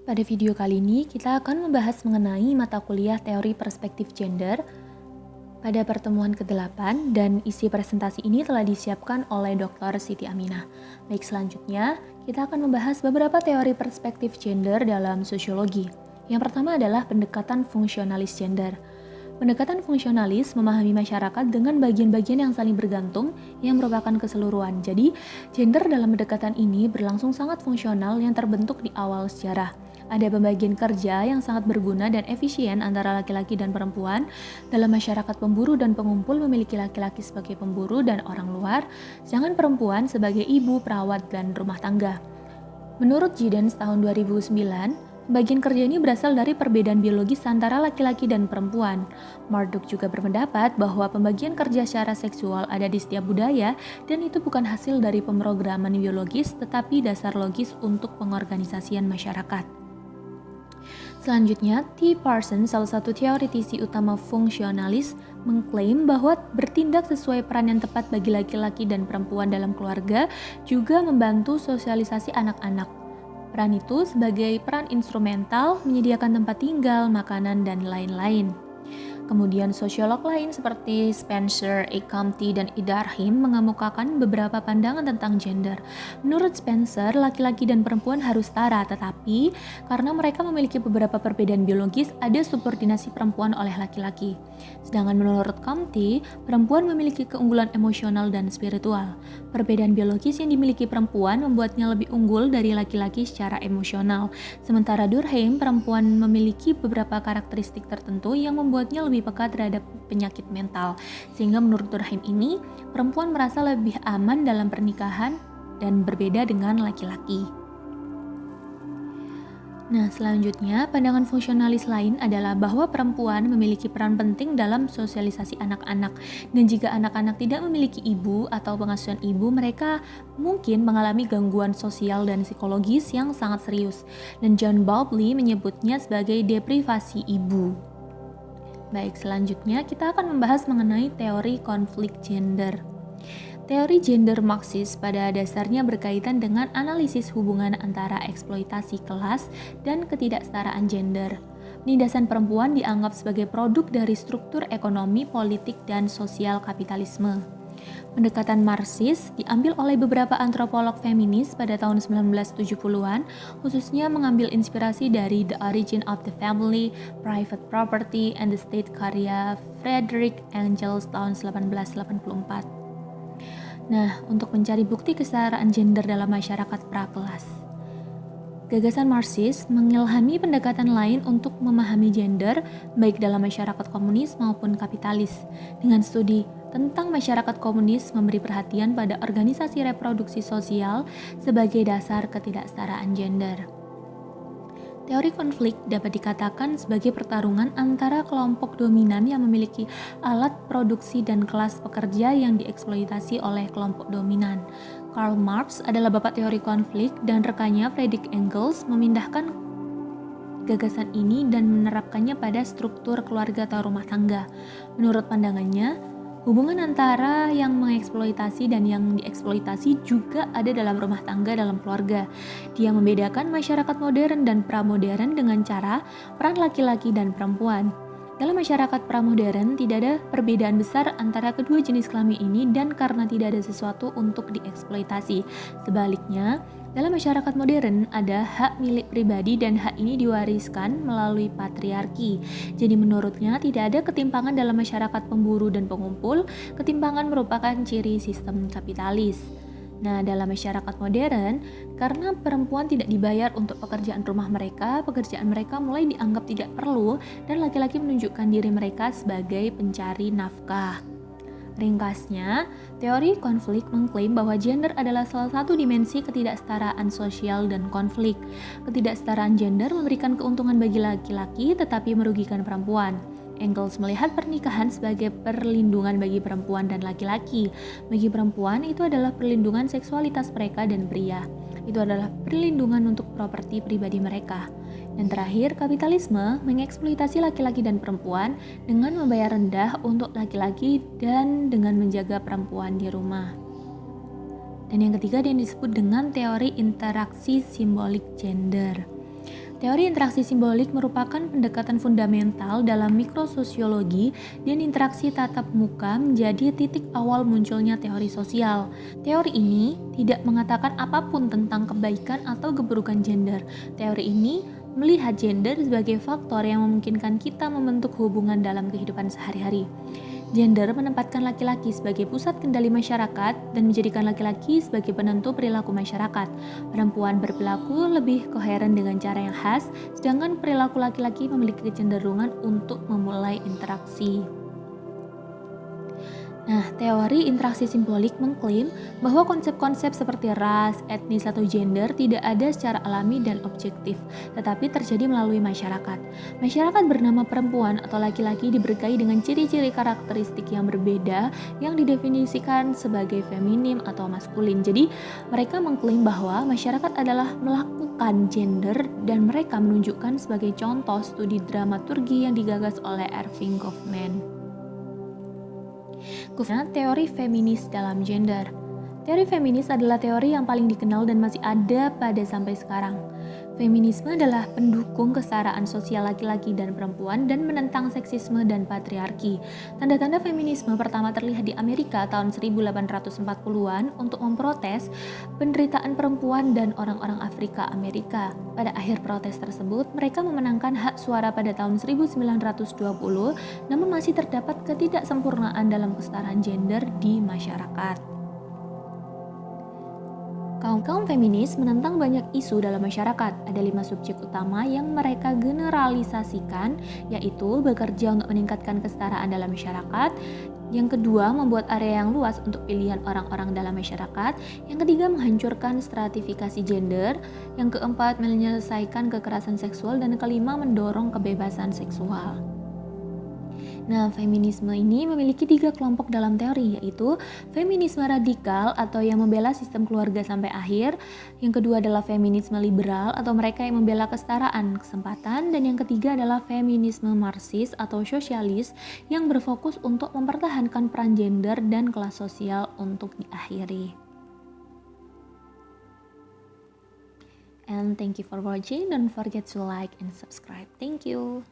Pada video kali ini, kita akan membahas mengenai mata kuliah teori perspektif gender pada pertemuan ke-8 dan isi presentasi ini telah disiapkan oleh Dr. Siti Aminah. Baik, selanjutnya kita akan membahas beberapa teori perspektif gender dalam sosiologi. Yang pertama adalah pendekatan fungsionalis gender. Pendekatan fungsionalis memahami masyarakat dengan bagian-bagian yang saling bergantung yang merupakan keseluruhan. Jadi, gender dalam pendekatan ini berlangsung sangat fungsional yang terbentuk di awal sejarah. Ada pembagian kerja yang sangat berguna dan efisien antara laki-laki dan perempuan. Dalam masyarakat pemburu dan pengumpul memiliki laki-laki sebagai pemburu dan orang luar, sedangkan perempuan sebagai ibu, perawat, dan rumah tangga. Menurut Giddens tahun 2009, pembagian kerja ini berasal dari perbedaan biologis antara laki-laki dan perempuan. Murdoch juga berpendapat bahwa pembagian kerja secara seksual ada di setiap budaya dan itu bukan hasil dari pemrograman biologis tetapi dasar logis untuk pengorganisasian masyarakat. Selanjutnya, T. Parsons, salah satu teoritisi utama fungsionalis, mengklaim bahwa bertindak sesuai peran yang tepat bagi laki-laki dan perempuan dalam keluarga juga membantu sosialisasi anak-anak. Peran itu sebagai peran instrumental, menyediakan tempat tinggal, makanan, dan lain-lain. Kemudian sosiolog lain seperti Spencer, A. Comte, dan Idarhim mengemukakan beberapa pandangan tentang gender. Menurut Spencer, laki-laki dan perempuan harus setara, tetapi karena mereka memiliki beberapa perbedaan biologis, ada subordinasi perempuan oleh laki-laki. Sedangkan menurut Comte, perempuan memiliki keunggulan emosional dan spiritual. Perbedaan biologis yang dimiliki perempuan membuatnya lebih unggul dari laki-laki secara emosional. Sementara Durkheim, perempuan memiliki beberapa karakteristik tertentu yang membuatnya lebih peka terhadap penyakit mental. Sehingga menurut Durkheim ini, perempuan merasa lebih aman dalam pernikahan dan berbeda dengan laki-laki. Nah, selanjutnya, pandangan fungsionalis lain adalah bahwa perempuan memiliki peran penting dalam sosialisasi anak-anak. Dan jika anak-anak tidak memiliki ibu atau pengasuhan ibu, mereka mungkin mengalami gangguan sosial dan psikologis yang sangat serius. Dan John Bowlby menyebutnya sebagai deprivasi ibu. Baik, selanjutnya kita akan membahas mengenai teori konflik gender. Teori gender Marxis pada dasarnya berkaitan dengan analisis hubungan antara eksploitasi kelas dan ketidaksetaraan gender. Penindasan perempuan dianggap sebagai produk dari struktur ekonomi, politik, dan sosial kapitalisme. Pendekatan Marxis diambil oleh beberapa antropolog feminis pada tahun 1970-an, khususnya mengambil inspirasi dari The Origin of the Family, Private Property, and the State karya Frederick Engels tahun 1884. Nah, untuk mencari bukti kesetaraan gender dalam masyarakat prakelas, gagasan Marxis mengilhami pendekatan lain untuk memahami gender baik dalam masyarakat komunis maupun kapitalis. Dengan studi tentang masyarakat komunis memberi perhatian pada organisasi reproduksi sosial sebagai dasar ketidaksetaraan gender. Teori konflik dapat dikatakan sebagai pertarungan antara kelompok dominan yang memiliki alat produksi dan kelas pekerja yang dieksploitasi oleh kelompok dominan. Karl Marx adalah bapak teori konflik dan rekannya Friedrich Engels memindahkan gagasan ini dan menerapkannya pada struktur keluarga atau rumah tangga. Menurut pandangannya, hubungan antara yang mengeksploitasi dan yang dieksploitasi juga ada dalam rumah tangga dalam keluarga. Dia membedakan masyarakat modern dan pramodern dengan cara peran laki-laki dan perempuan. Dalam masyarakat pramodern tidak ada perbedaan besar antara kedua jenis kelamin ini dan karena tidak ada sesuatu untuk dieksploitasi. Sebaliknya, dalam masyarakat modern ada hak milik pribadi dan hak ini diwariskan melalui patriarki. Jadi menurutnya tidak ada ketimpangan dalam masyarakat pemburu dan pengumpul, ketimpangan merupakan ciri sistem kapitalis. Nah, dalam masyarakat modern, karena perempuan tidak dibayar untuk pekerjaan rumah mereka, pekerjaan mereka mulai dianggap tidak perlu dan laki-laki menunjukkan diri mereka sebagai pencari nafkah. Ringkasnya, teori konflik mengklaim bahwa gender adalah salah satu dimensi ketidaksetaraan sosial dan konflik. Ketidaksetaraan gender memberikan keuntungan bagi laki-laki tetapi merugikan perempuan. Engels melihat pernikahan sebagai perlindungan bagi perempuan dan laki-laki. Bagi perempuan, itu adalah perlindungan seksualitas mereka dan pria. Itu adalah perlindungan untuk properti pribadi mereka. Dan terakhir, kapitalisme mengeksploitasi laki-laki dan perempuan dengan membayar rendah untuk laki-laki dan dengan menjaga perempuan di rumah. Dan yang ketiga yang disebut dengan teori interaksi simbolik gender. Teori interaksi simbolik merupakan pendekatan fundamental dalam mikrososiologi dan interaksi tatap muka menjadi titik awal munculnya teori sosial. Teori ini tidak mengatakan apapun tentang kebaikan atau keburukan gender. Teori ini melihat gender sebagai faktor yang memungkinkan kita membentuk hubungan dalam kehidupan sehari-hari. Gender menempatkan laki-laki sebagai pusat kendali masyarakat dan menjadikan laki-laki sebagai penentu perilaku masyarakat. Perempuan berperilaku lebih koheren dengan cara yang khas, sedangkan perilaku laki-laki memiliki kecenderungan untuk memulai interaksi. Nah, teori interaksi simbolik mengklaim bahwa konsep-konsep seperti ras, etnis, atau gender tidak ada secara alami dan objektif, tetapi terjadi melalui masyarakat. Masyarakat bernama perempuan atau laki-laki diberkahi dengan ciri-ciri karakteristik yang berbeda yang didefinisikan sebagai feminim atau maskulin. Jadi, mereka mengklaim bahwa masyarakat adalah melakukan gender dan mereka menunjukkan sebagai contoh studi dramaturgi yang digagas oleh Erving Goffman. Teori feminis dalam gender. Teori feminis adalah teori yang paling dikenal dan masih ada pada sampai sekarang. Feminisme adalah pendukung kesetaraan sosial laki-laki dan perempuan dan menentang seksisme dan patriarki. Tanda-tanda feminisme pertama terlihat di Amerika tahun 1840-an untuk memprotes penderitaan perempuan dan orang-orang Afrika Amerika. Pada akhir protes tersebut, mereka memenangkan hak suara pada tahun 1920, namun masih terdapat ketidaksempurnaan dalam kesetaraan gender di masyarakat. Kaum feminis menentang banyak isu dalam masyarakat. Ada 5 subjek utama yang mereka generalisasikan, yaitu bekerja untuk meningkatkan kesetaraan dalam masyarakat. Yang kedua, membuat area yang luas untuk pilihan orang-orang dalam masyarakat. Yang ketiga, menghancurkan stratifikasi gender. Yang keempat, menyelesaikan kekerasan seksual. Dan yang kelima, mendorong kebebasan seksual. Nah, feminisme ini memiliki 3 kelompok dalam teori, yaitu feminisme radikal atau yang membela sistem keluarga sampai akhir, yang kedua adalah feminisme liberal atau mereka yang membela kesetaraan kesempatan, dan yang ketiga adalah feminisme marxis atau sosialis yang berfokus untuk mempertahankan peran gender dan kelas sosial untuk diakhiri. And thank you for watching. Don't forget to like and subscribe. Thank you.